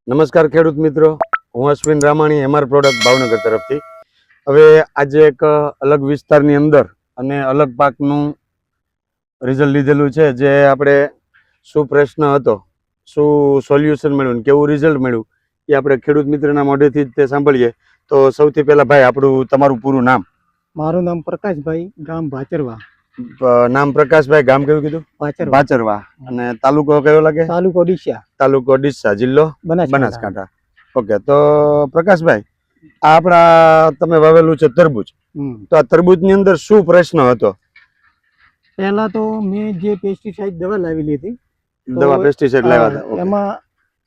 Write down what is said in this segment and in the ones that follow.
નમસ્કાર ખેડૂત મિત્રો, હું અશ્વિન રામાણી, એમઆર પ્રોડક્ટ ભાવનગર તરફથી. હવે આજે એક અલગ વિસ્તારની અંદર અને અલગ પાકનું રિઝલ્ટ લીધેલું છે. જે આપણે શું પ્રશ્ન હતો, શું સોલ્યુશન મળ્યું, કેવું રિઝલ્ટ મળ્યું, એ આપણે ખેડૂત મિત્રના મોઢેથી જ તે સાંભળીએ. તો સૌથી પહેલા ભાઈ, આપણું તમારું પૂરું નામ? મારું નામ પ્રકાશભાઈ, ગામ ભાચરવા. નામ પ્રકાશભાઈ, ગામ કયું કીધું? ભાચરવા. અને તાલુકો કયો લાગે? તાલુકો ડીસા. તાલુકો ડીસા, જિલ્લો બનાસકાંઠા. ઓકે, તો પ્રકાશભાઈ, આ આપણા તમે વાવેલું છે તરબૂચ. તો આ તરબૂચ ની અંદર શું પ્રશ્ન હતો? પહેલા તો મેં જે પેસ્ટિસાઇડ દવા લાવેલી હતી, દવા પેસ્ટિસાઇડ લાવ્યા હતા, એમાં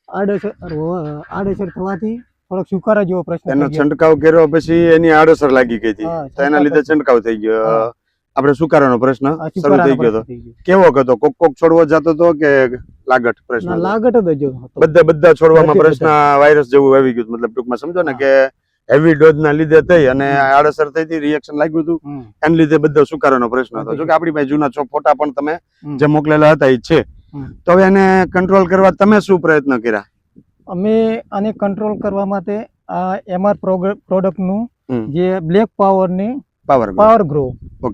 આડઅસર થવાથી થોડોક સુકારા જેવો પ્રશ્ન એનો છંટકાવ કર્યો, પછી એની આડઅસર લાગી ગઈ હતી, તો એના લીધે છંટકાવ થઈ ગયો. આપણે સુકારાનો પ્રશ્ન શરૂ થઈ ગયો હતો. કેવો હતો? કોક છોડવો જતો હતો કે લાગટ પ્રશ્ન? લાગટ જ બધા છોડવામાં પ્રશ્ન વાયરસ જેવું આવી ગયું. મતલબ ટૂંકમાં સમજો ને કે હેવી ડોઝ ના લીધે થઈ અને આડઅસર થઈ હતી, રિએક્શન લાગ્યું હતું, એના લીધે બધો સુકારાનો પ્રશ્ન હતો. જો કે આપણી પાસે જૂના ફોટા પણ તમે જે મોકલેલા હતા એ છે. તો હવે એને કંટ્રોલ કરવા તમે શું પ્રયત્ન કર્યા? અમે આને કંટ્રોલ કરવા માટે આ એમઆર પ્રોડક્ટ નું જે બ્લેક પાવર ની પાવર ગ્રો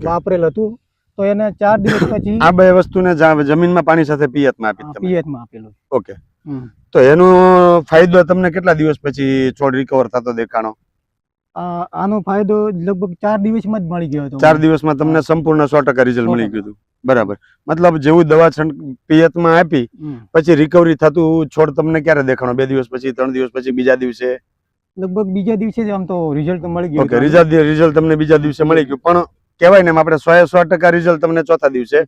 વાપરેલ હતું. તો એને 4 દિવસ પછી આ બે વસ્તુને જમીનમાં પાણી સાથે પિયતમાં આપેલું. ઓકે, તો એનો ફાયદો તમને કેટલા દિવસ પછી છોડ રિકવર થતો દેખાણો? આનો ફાયદો લગભગ 4 દિવસમાં જ મળી ગયો હતો. 4 દિવસમાં તમને સંપૂર્ણ 100% રિઝલ્ટ મળી ગયું હતું. બરાબર. મતલબ જેવું દવા પિયતમાં આપી પછી રિકવરી થતું છોડ તમને ક્યારે દેખાણો? 2 દિવસ પછી, 3 દિવસ પછી, બીજા દિવસે? લગભગ બીજા દિવસે જ આમ તો રિઝલ્ટ મળી ગયું. ઓકે, રિઝલ્ટ તમને બીજા દિવસે મળી ગયું. પણ કહેવાય ને, આપણે 100% રિઝલ્ટ તમને ચોથા દિવસે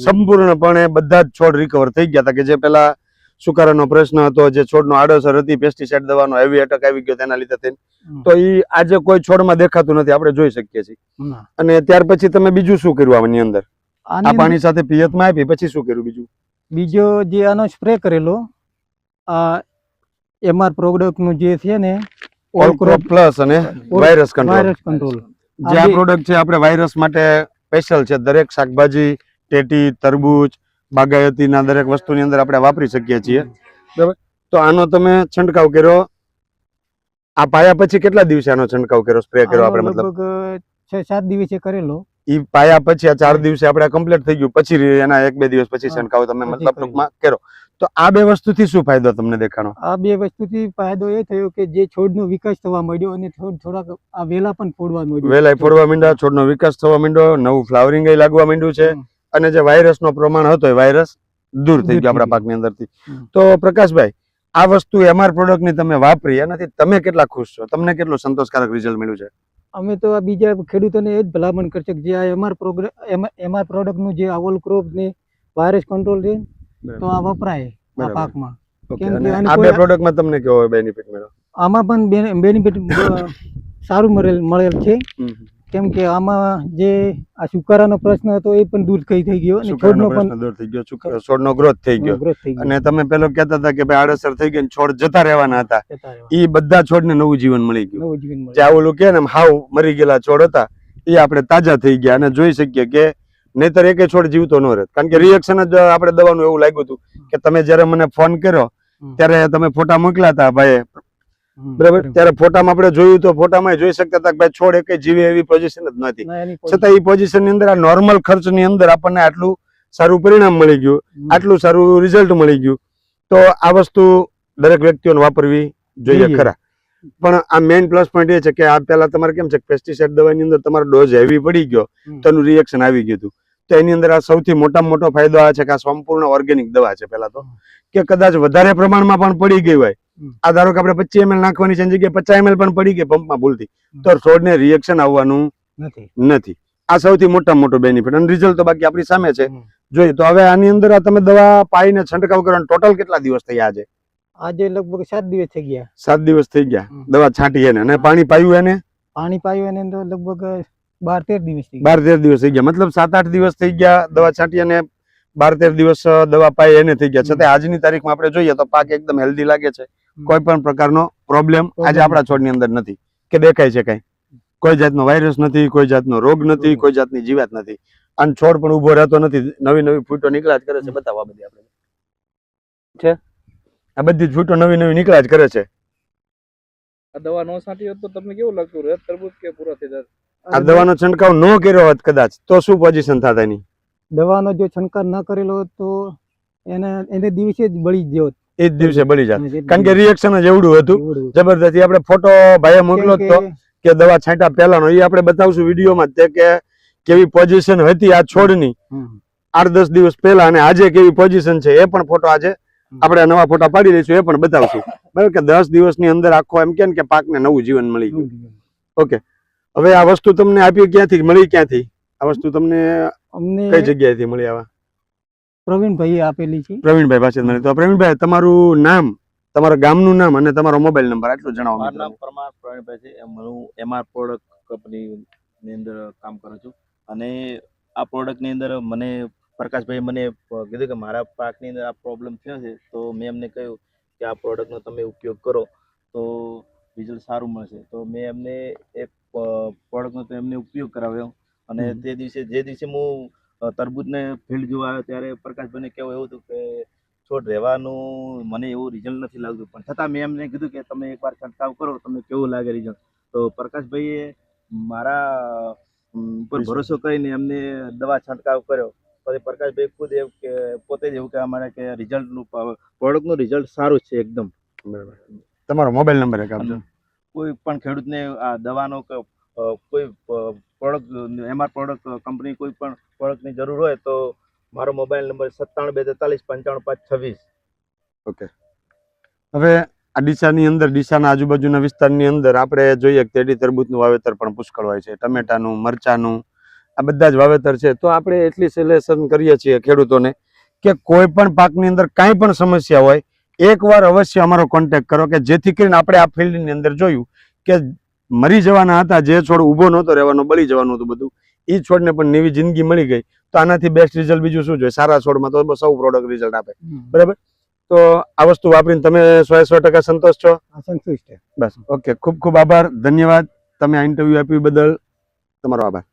સંપૂર્ણપણે બધા જ છોડ રિકવર થઈ ગયા હતા. કે જે પેલા સુકારાનો પ્રશ્ન હતો, જે છોડનો આડઅસર હતી, પેસ્ટિસાઇડ દવાનો હેવી એટેક આવી ગયો તેના લીધે થઈને, તો એ આજે કોઈ છોડમાં દેખાતું નથી, આપણે જોઈ શકીએ છીએ. અને ત્યાર પછી તમે બીજું શું કર્યું આની અંદર? આ પાણી સાથે પિયતમાં આપી પછી શું કર્યું? બીજો જે આનો સ્પ્રે કરેલો, આ એમઆર પ્રોડક્ટ નું જે છે ને, ઓલ ક્રોપ પ્લસ અને વાયરસ કંટ્રોલ. જે આ પ્રોડક્ટ છે આપણે વાયરસ માટે સ્પેશિયલ છે. દરેક શાકભાજી, ટેટી, તરબૂચ, બાગાયતીના દરેક વસ્તુની અંદર આપણે વાપરી શકીએ છીએ. બરાબર. તો આનો તમે છંટકાવ કર્યો, આ પાયા પછી કેટલા દિવસે આનો છંટકાવ કર્યો, સ્પ્રે કર્યો આપણે? મતલબ 6-7 દિવસે કરેલો. ઈ પાયા પછી આ 4 દિવસે આપણે કમ્પ્લીટ થઈ ગયું, પછી એના 1-2 દિવસ પછી છંટકાવ તમે મતલબ ટૂંકમાં કર્યો. તો આ બે વસ્તુથી શું ફાયદો તમને દેખાણો? આ બે વસ્તુથી ફાયદો એ થયો કે જે છોડનો વિકાસ થવા માંડ્યો અને થોડાક આ વેલા પણ ફોડવા માંડ્યો. વેલા ફોડવા માંડ્યા, છોડનો વિકાસ થવા માંડ્યો, નવું ફ્લાવરિંગ લાગવા માંડ્યું છે. અને જે વાયરસનો પ્રમાણ હતો એ વાયરસ દૂર થઈ ગયો આપણા પાકની અંદરથી. તો પ્રકાશભાઈ, આ વસ્તુ એમઆર પ્રોડક્ટ ની તમે વાપરી, એનાથી તમે કેટલા ખુશ છો? તમને કેટલું સંતોષકારક રિઝલ્ટ મળ્યું છે? અમે તો આ બીજા ખેડૂતોને એ જ ભલામણ કરશે કે જે આ એમઆર પ્રોડક્ટ નું જે ઓલ ક્રોપ ને વાયરસ કંટ્રોલ છે, તો આ વપરાય આ પાકમાં. આ બે પ્રોડક્ટમાં તમને કેવો બેનિફિટ મળ્યો? આમાં પણ બેનિફિટ સારું મળેલ છે. કેમ કે આમાં જે આ સુકારાનો પ્રશ્ન હતો એ પણ દૂર થઈ ગયો અને છોડનો પણ દૂર થઈ ગયો, છોડનો ગ્રોથ થઈ ગયો. અને તમે પેલો કહેતા હતા કે ભાઈ આડઅસર થઈ ગઈ, છોડ જતા રહેવાના હતા, એ બધા છોડને નવું જીવન મળી ગયું. જે ઓલું કે ને હાવ મરી ગયેલા છોડ હતા એ આપણે તાજા થઈ ગયા અને જોઈ શકીએ કે નહીતર એકે છોડ જીવતો ન રહે. કારણ કે રિએક્શન જ આપણે દવાનું એવું લાગ્યું હતું કે તમે જયારે મને ફોન કર્યો ત્યારે તમે ફોટા મોકલ્યા હતા ભાઈ, બરાબર? ત્યારે ફોટામાં આપણે જોયું તો ફોટામાં જોઈ શકતા હતા કે ભાઈ છોડ એક જીવે એવી પોઝિશન જ નથી. છતાં એ પોઝિશન ની અંદર આ નોર્મલ ખર્ચની અંદર આપણને આટલું સારું પરિણામ મળી ગયું, આટલું સારું રિઝલ્ટ મળી ગયું. તો આ વસ્તુ દરેક વ્યક્તિઓને વાપરવી જોઈએ ખરા. પણ આ મેઇન પ્લસ પોઈન્ટ એ છે કે આ પેલા તમારે કેમ છે, પેસ્ટિસાઇડ દવાની અંદર તમારો ડોઝ હેવી પડી ગયો તો એનું રિએક્શન આવી ગયું હતું. તો એની અંદર આ સૌથી મોટામાં મોટો ફાયદો આ છે કે આ સંપૂર્ણ ઓર્ગેનિક દવા છે. પેલા તો કે કદાચ વધારે પ્રમાણમાં પણ પડી ગઈ હોય, આ ધારો કે આપણે 25 ml નાખવાની છે જગ્યાએ 50 ml પણ પડી ગઈ પંપમાં ભૂલથી, તો છોડને રિએક્શન આવવાનું નથી. આ સૌથી મોટામાં મોટો બેનિફિટ. અને રિઝલ્ટ તો બાકી આપણી સામે છે, જોઈએ. તો હવે આની અંદર આ તમે દવા પાઈને છંટકાવ કરવાનો ટોટલ કેટલા દિવસ થયા? આજે લગભગ 7 દિવસ થઈ ગયા. 7 દિવસ થઈ ગયા દવા છાંટી એને, અને પાણી પાયું એને? પાણી પાયું એને તો લગભગ 12-13 દિવસ થઈ ગયા. 12-13 દિવસ થઈ ગયા. મતલબ 7-8 દિવસ થઈ ગયા દવા છાંટી અને 12-13 દિવસ દવા પાઈ એને થઈ ગયા. છતાં આજની તારીખમાં આપણે જોઈએ તો પાક એકદમ હેલ્ધી લાગે છે. કોઈ પણ પ્રકારનો પ્રોબ્લેમ આજે આપણા છોડની અંદર નથી કે દેખાય છે કઈ. કોઈ જાતનો વાયરસ નથી, કોઈ જાતનો રોગ નથી, કોઈ જાતની જીવાત નથી. અને છોડ પણ ઉભો રહેતો નથી, નવી નવી ફૂટો નીકળ્યા જ કરે છે. બતાવવા બધી આપણે છે આ બધી જ ફૂટો નવી નવી નીકળ્યા જ કરે છે. આ દવા નો છાંટી હોત તો તમને કેવું લાગતું રહે તરબૂચ કે પૂરા થઈ જાત? આ દવાનો છંટકાવ ન કર્યો હોત કદાચ તો શું પોઝિશન થાત એની? દવાનો જો છંટકાવ ન કરેલો હોત તો એને દિવસે જ બળી જ ગયો. એ જ દિવસે બળી જાત, કારણ કે રિએક્શન જ એવડું હતું જબરદસ્તી. આપણે ફોટો ભાઈએ મોકલો તો કે દવા છાંટા પહેલાનો, એ આપણે બતાવશું વિડીયોમાં તે કે કેવી પોઝિશન હતી આ છોડની 8-10 દિવસ પહેલા અને આજે કેવી પોઝિશન છે એ પણ ફોટો આજે આપણે નવા ફોટા પાડી દઈશું, એ પણ બતાવશું. બરાબર કે 10 દિવસની અંદર આખો એમ કે પાકને નવું જીવન મળી ગયું. ઓકે, હવે આ વસ્તુ તમને આપી ક્યાંથી મળી? ક્યાંથી આ વસ્તુ તમને અમને કઈ જગ્યાએથી મળી? આવા પ્રવીણભાઈ આપેલી છે. પ્રવીણભાઈ પાસે મળી. તો પ્રવીણભાઈ, તમારું નામ, તમારા ગામનું નામ અને તમારો મોબાઈલ નંબર આટલું જણાવો. મારું નામ પરમાર પ્રવીણભાઈ છે. હું એમઆર પ્રોડક્ટ કંપનીની અંદર કામ કરું છું અને આ પ્રોડક્ટની અંદર મને પ્રકાશભાઈ મને કીધું કે મારા પાકની અંદર આ પ્રોબ્લેમ થયો છે, તો મેં એમને કહ્યું કે આ પ્રોડક્ટનો તમે ઉપયોગ કરો તો રિઝલ્ટ સારું મળશે. તો મેં એમને એ પ્રોડક્ટનો તો એમને ઉપયોગ કરાવ્યો અને તે દિવસે જે દિવસે હું તરબૂચને ફિલ્ડ જોવા આવ્યો ત્યારે પ્રકાશભાઈને કહેવું એવું હતું કે છોડ રહેવાનું મને એવું રિઝલ્ટ નથી લાગતું, પણ છતાં મેં એમને કીધું કે તમે એકવાર છંટકાવ કરો, તમને કેવું લાગે રિઝલ્ટ. તો પ્રકાશભાઈએ મારા ઉપર ભરોસો કરીને એમને દવા છંટકાવ કર્યો. પછી પ્રકાશભાઈ ખુદ એવું કે પોતે જ એવું કહેવા માંડ્યા કે રિઝલ્ટનું પ્રોડક્ટનું રિઝલ્ટ સારું છે એકદમ. બરાબર. તમારો મોબાઈલ નંબર એક આપજો. કોઈ પણ ખેડૂતને આ દવાનો કોઈ પ્રોડક્ટ એમઆર પ્રોડક્ટ કંપની કોઈ પણ પ્રોડક્ટની જરૂર હોય તો મારો મોબાઈલ નંબર 9742455526. ઓકે, હવે આ ડીસાની અંદર, ડીસાના આજુબાજુના વિસ્તારની અંદર આપણે જોઈએ કે તેડી તરબૂચનું વાવેતર પણ પુષ્કળ હોય છે, ટમેટાનું, મરચાનું, આ બધા જ વાવેતર છે. તો આપણે એટલી સજેશન કરીએ છીએ ખેડૂતોને કે કોઈ પણ પાકની અંદર કાંઈ પણ સમસ્યા હોય એકવાર અવશ્ય અમારો કોન્ટેક્ટ કરો, કે જેથી કરીને આપણે આ ફિલ્ડની અંદર જોયું કે મરી જવાના હતા જે છોડ ઊભો નહોતો રહેવાનો, બળી જવાનું હતું બધું, એ છોડને પણ નવી જિંદગી મળી ગઈ. તો આનાથી બેસ્ટ રિઝલ્ટ બીજું શું જોઈએ? સારા છોડમાં તો સૌ પ્રોડક્ટ રિઝલ્ટ આપે. બરાબર. તો આ વસ્તુ વાપરીને તમે 100% સંતોષ છો? સંતુષ્ટ છે. બસ, ઓકે. ખૂબ ખૂબ આભાર, ધન્યવાદ. તમે આ ઇન્ટરવ્યુ આપ્યું બદલ તમારો આભાર.